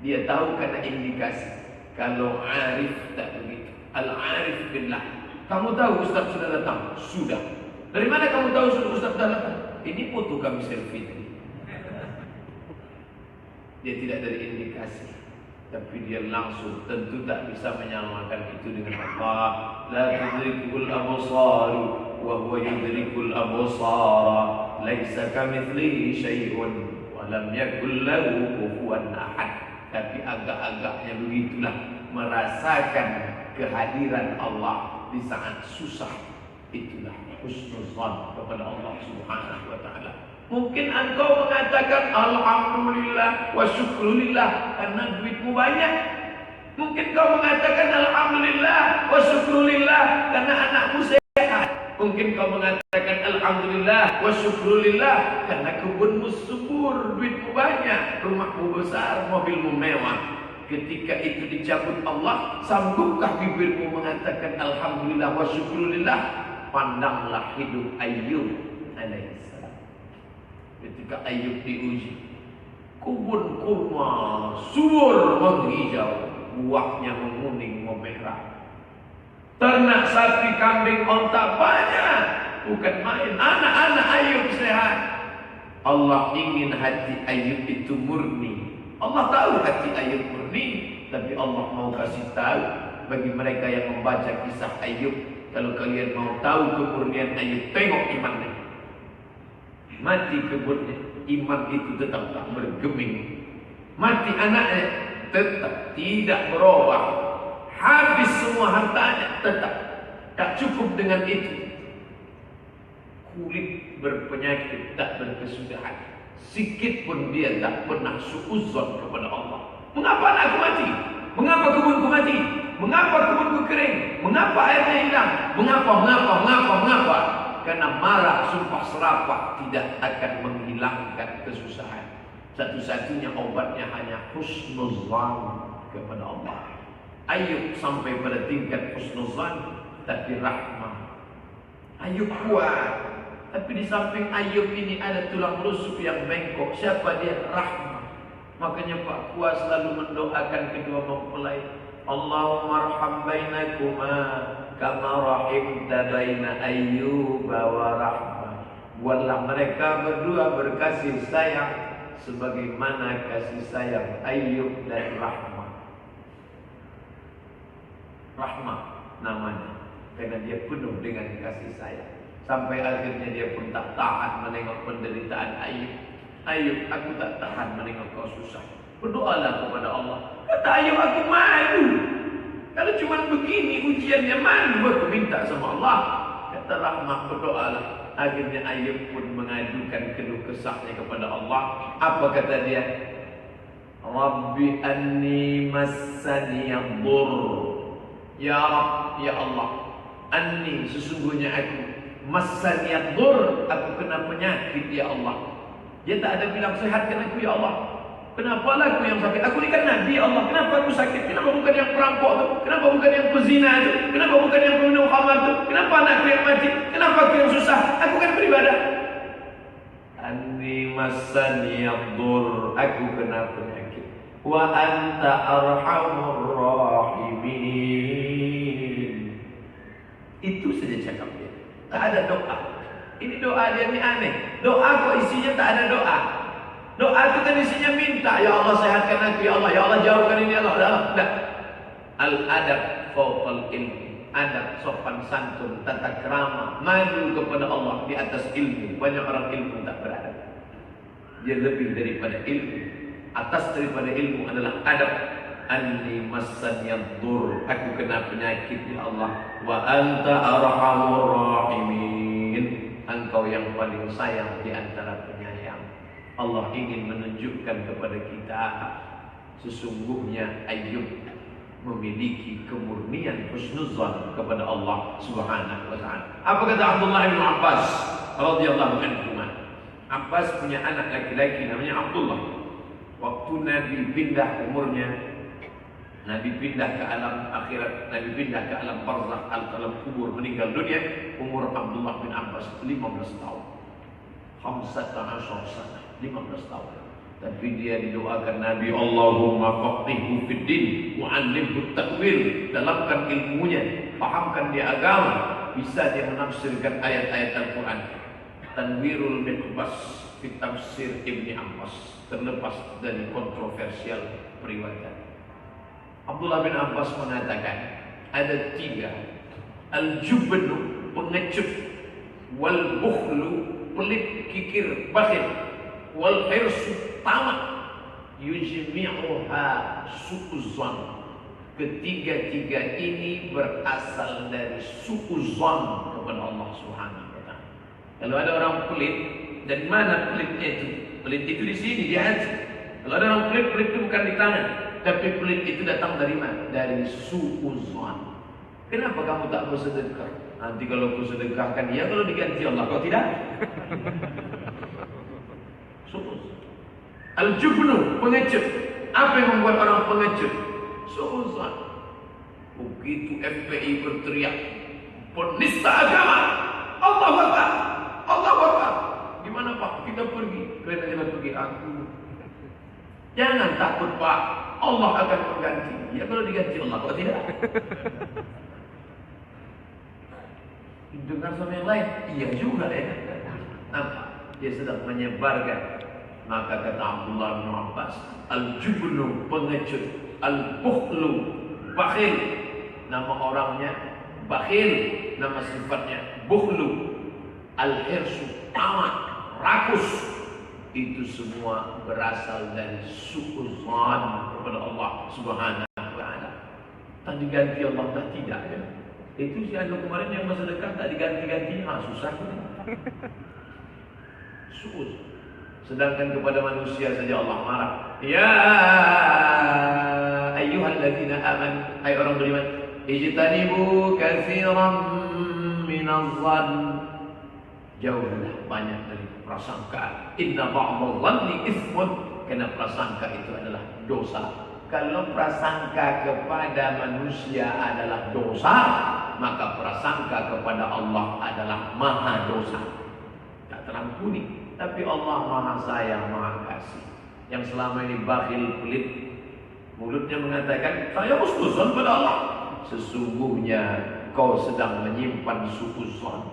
Dia tahu karena indikasi. Kalau arif tak begitu. Al-arif billah. Kamu tahu Ustaz sudah datang? Sudah. Dari mana kamu tahu Ustaz sudah datang? Ini foto kami selfie tadi. Dia tidak dari indikasi, tapi dia langsung tentu tak bisa menyamakan itu dengan Allah. La tudrikul absar wa huwa yudrikul absar. Laisa kamitslihi syai'un wa lam yakul lahu kufuwan ahad. Tapi agak-agaknya begitulah merasakan kehadiran Allah di saat susah. Itulah husnuzan kepada Allah Subhanahu wa taala. Mungkin engkau mengatakan alhamdulillah wa syukrulillah karena duitmu banyak. Mungkin kau mengatakan alhamdulillah wa syukrulillah karena anakmu sehat. mungkin kau mengatakan alhamdulillah wa syukrulillah karena kebunmu subur, duitmu banyak, rumahmu besar, mobilmu mewah. Ketika itu dicabut Allah, sanggupkah bibirmu mengatakan alhamdulillah wa syukrulillah? Pandanglah hidup Ayyub alaihissalam. Ketika Ayyub diuji, kebun kurma subur menghijau, buahnya menguning memerah. Ternak sapi, kambing, onta banyak, bukan main. Anak-anak Ayyub sehat. Allah ingin hati Ayyub itu murni. Allah tahu hati Ayyub murni, tapi Allah mau kasih tahu bagi mereka yang membaca kisah Ayyub. Kalau kalian mau tahu kemurnian Ayyub, tengok imannya. Mati kebunnya, iman itu tetap tak bergeming. Mati anaknya, tetap tidak berubah. Habis semua hartanya, tetap tak cukup dengan itu. Kulit berpenyakit, tak berkesudahan. Sikit pun dia tak pernah suuzon kepada Allah. Mengapa anakku mati? Mengapa kebunku mati? Mengapa kebunku kering? Mengapa airnya hilang? Mengapa? Karena marah, sumpah serapah tidak akan menghilangkan kesusahan. Satu-satunya obatnya hanya husnuzan kepada Allah. Ayyub sampai pada tingkat husnuzan, tapi rahmah. Ayyub kuat. Tapi di samping Ayyub ini ada tulang rusuk yang bengkok. Siapa dia? Rahmah. Makanya Pak Kuas selalu mendoakan kedua mempelai. Allahumma arham bainakuma kama rahimta baina Ayyub wa rahmah. Buatlah mereka berdua berkasih sayang sebagaimana kasih sayang Ayyub dan Rahmah. Rahmah namanya karena dia penuh dengan kasih sayang. Sampai akhirnya dia pun tak tahan menengok penderitaan Ayyub. Ayyub, aku tak tahan menengok kau susah. Berdoalah kepada Allah. Kata Ayyub, aku malu. Kalau cuma begini ujiannya, malu aku minta sama Allah. Kata Rahmah, berdoalah. Akhirnya Ayyub pun mengadukan keluh kesahnya kepada Allah. Apa kata dia? Rabbi anni massani yadur. Ya Rabb, ya Allah, anni sesungguhnya aku massani yadur, aku kena penyakit ya Allah. Dia tak ada bilang sehatkan aku ya Allah. Kenapa lah aku yang sakit? Aku ni kan Nabi ya Allah. Kenapa aku sakit? Kenapa bukan yang perampok tu? Kenapa bukan yang pezina tu? Kenapa bukan yang peminum khamar tu? Kenapa anakku yang mati? Kenapa aku yang susah? Aku kan beribadah. Anni massani yadur, aku kena penyakit. Wa anta arhamur rahimin. Itu saja cakap dia. Tak ada doa. Ini doa dia ni aneh. Doa kok isinya tak ada doa. Doa itu kan isinya minta, ya Allah sehatkan aku, ya Allah jauhkan ini, ya Allah. Tidak. Al-adab fawqal ilmi. Adab, sopan santun, tata krama, maju kepada Allah di atas ilmu. Banyak orang ilmu tak beradab. Dia lebih daripada ilmu. Atas daripada ilmu adalah adab. Anni massan yadur, aku kena penyakit ya Allah. Wa anta arhamur rahimin. Engkau yang paling sayang di antara penyayang. Allah ingin menunjukkan kepada kita sesungguhnya Ayyub memiliki kemurnian husnuzan kepada Allah Subhanahu wa taala. Apa kata Abdullah bin Abbas radhiyallahu anhu? Abbas punya anak laki-laki namanya Abdullah. Waktu Nabi pindah umurnya, Nabi pindah ke alam akhirat, Nabi pindah ke alam barzakh, alam kubur, meninggal dunia, umur Abdullah bin Abbas 15 tahun. 15 sana, 15 tahun. Tapi dia didoakan Nabi, Allahumma faqihhu fid din wa 'allimhu at-ta'wil. Dalamkan ilmunya, fahamkan dia agama, bisa dia menafsirkan ayat-ayat Al-Qur'an. Tanwirul Miqbas fi tafsir Ibni Abbas, terlepas dari kontroversial periwayatan. Abdullah bin Abbas mengatakan ada 3. Al-jubnu, pengecut, wal bukhlu, pelit, kikir, bakhil, wal hirsu, tamak, yujmi'uha su'uzan. Ketiga-tiga ini berasal dari su'uzan kepada Allah Subhanahu wa taala. Kalau ada orang pelit, dari mana pelitnya itu? Pelit itu di sini, di hati. Kalau ada orang pelit, pelit itu bukan di tangan. Tapi pelit itu datang dari mana? Dari su'uzan. Kenapa kamu tak bersedekah? Nanti kalau ku sedekahkan dia, kalau diganti Allah, kau tidak? Suuz. Al-jubnu, pengecut. Apa yang membuat orang pengecut? Suuzan. Begitu FPI berteriak, penista agama, Allah Akbar, Allah Akbar. Gimana Pak? Kita pergi. Kalian jangan pergi aku. Jangan takut Pak, Allah akan mengganti. Ya kalau diganti Allah, kok tidak? Dengar sama yang lain, iya juga ya. Nampak? Dia sedang menyebarkan. Maka kata Abdullah bin Abbas, al-jubnu, pengecut, al-bukhlu, bakhil. Nama orangnya bakhil, nama sifatnya bukhlu, al-hirsu, tamak, rakus. Itu semua berasal dari su'uzan kepada Allah Subhanahu wa ta'ala. Tak diganti Allah, tak tidak ya. Itu si anu kemarin yang bersedekah tak diganti-ganti, susah. Su'uz. Sedangkan kepada manusia saja Allah marah. Ya ayyuhalladzina amanu, hai orang beriman, ijtanibu katsiran minadh-dhann. Jauhlah banyak dari prasangka. Inna ba'dadh-dhanni itsmun, karena prasangka itu adalah dosa. Kalau prasangka kepada manusia adalah dosa, maka prasangka kepada Allah adalah maha dosa. Tak terampuni. Tapi Allah maha sayang, maha kasih. Yang selama ini bakhil, pelit, mulutnya mengatakan saya husnuzan pada Allah, sesungguhnya kau sedang menyimpan suuzon.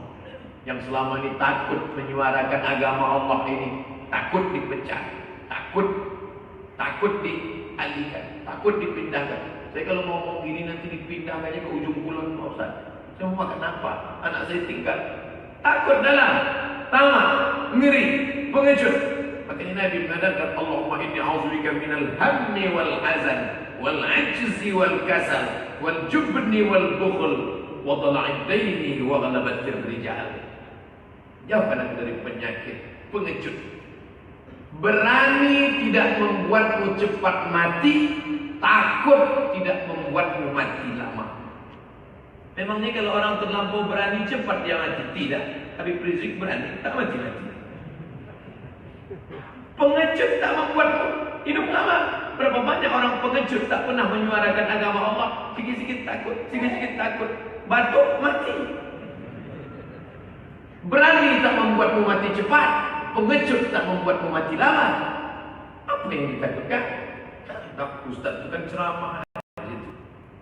Yang selama ini takut menyuarakan agama Allah ini, takut dipecat, takut dialihkan, takut dipindahkan. Saya kalau ngomong gini nanti dipindahkannya ke ujung kulon Pak Ustaz. Saya mau makan apa? Anak saya tinggal. Takut dalam, tamak, ngeri, pengecut. Makanya Nabi mengatakan, Allahumma inni a'udzubika minal hammi wal hazan wal ajzi wal kasal wal jubni wal bukhl wa dhala'id daini wa ghalabatir rijal. Jauhkan aku dari penyakit pengecut. Berani tidak membuatmu cepat mati, takut tidak membuatmu mati lama. Memangnya kalau orang terlampau berani cepat dia mati? Tidak. Tapi Rizik berani tak mati-mati. Pengecut tak membuatmu hidup lama. Berapa banyak orang pengecut tak pernah menyuarakan agama Allah. Sikit-sikit takut, batuk mati. Berani tak membuatmu mati cepat, pengecut tak membuatmu mati lama. Apa yang ditakutkan? Tak, Ustaz itu kan ceramah.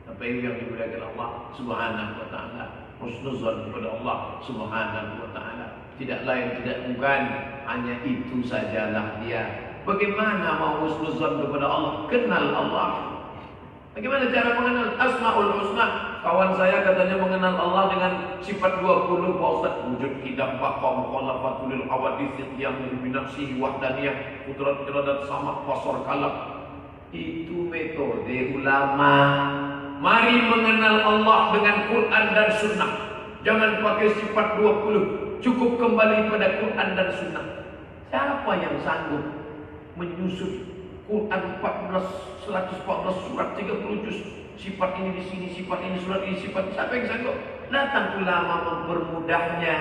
Apa yang dimuliakan Allah Subhanahu wa ta'ala, husnuzan kepada Allah Subhanahu wa ta'ala. Tidak lain tidak bukan, hanya itu sajalah dia. Bagaimana mau husnuzan kepada Allah? Kenal Allah. Bagaimana cara mengenal? Asmaul husna. Kawan saya katanya mengenal Allah dengan sifat 20 Pak Ustaz. Wujud kidam baqam khalafatul awadith yang binafsihi wahdaniyah kudrat iradat sama pasar kalam. Itu metode ulama. Mari mengenal Allah dengan Quran dan Sunnah. Jangan pakai sifat 20. Cukup kembali pada Quran dan Sunnah. Siapa yang sanggup menyusun Quran 114 surat 30 juz? Sifat ini di sini, sifat ini, surat ini, sifat ini. Siapa yang sanggup? Datang ulama mempermudahnya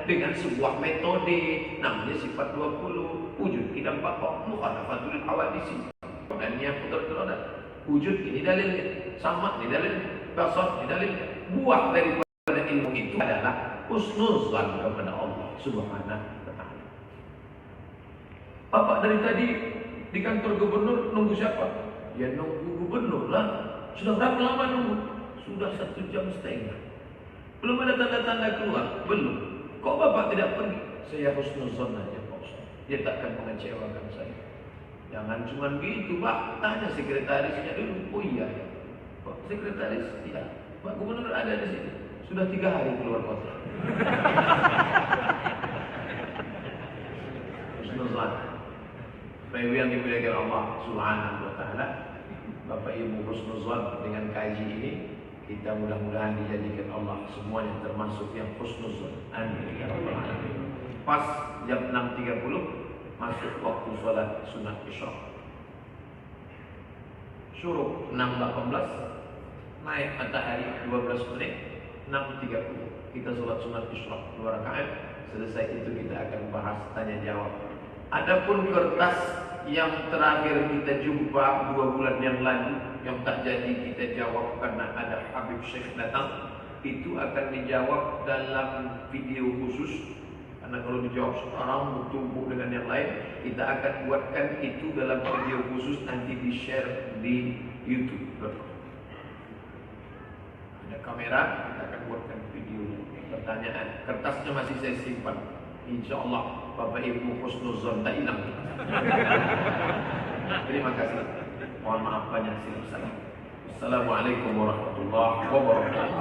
dengan sebuah metode. Namanya sifat 20. Wujud kita 4 mukhalafatul hawadisi. Dan yang putar-putar. Wujud ini dalilnya, sama ini dalilnya, basar ini dalilnya. Buah daripada ilmu itu adalah husnuzan kepada Allah Subhanahu wa ta'ala. Bapak dari tadi di kantor gubernur nunggu siapa? Ya nunggu gubernur lah. Sudah berapa lama nunggu? Sudah 1,5 jam. Belum ada tanda-tanda keluar? Belum. Kok Bapak tidak pergi? Saya husnuzan aja Pak Ustaz. Dia takkan mengecewakan saya. Jangan cuma gitu Pak, tanya sekretarisnya dulu. Oh iya ya Pak sekretaris, iya Pak gubernur ada di sini. Sudah 3 hari keluar kota. Husnuzan. Bapak Ibu yang dimuliakan Allah Subhanahu wa ta'ala, Bapak Ibu husnuzan dengan kaji ini, kita mudah-mudahan dijadikan Allah semuanya termasuk yang husnuzan. Amin ya rabbal alamin. Pas jam 6.30 masuk waktu sholat sunat isya. Syuruk 6.18, naik matahari 12 menit, 6.30. kita sholat sunat isyraq 2 rakaat. Selesai itu kita akan bahas tanya jawab. Adapun kertas yang terakhir kita jumpa 2 bulan yang lalu, yang tak jadi kita jawab karena ada Habib Syekh datang, itu akan dijawab dalam video khusus. Karena kalau dijawab sekarang bertumpuk dengan yang lain, kita akan buatkan itu dalam video khusus, nanti di-share di YouTube. Ada kamera, kita akan buatkan videonya. Pertanyaan, kertasnya masih saya simpan. Insya Allah Bapak Ibu husnuzon tak hilang. Terima kasih. Mohon maaf banyak silap salah. Assalamualaikum warahmatullahi wabarakatuh.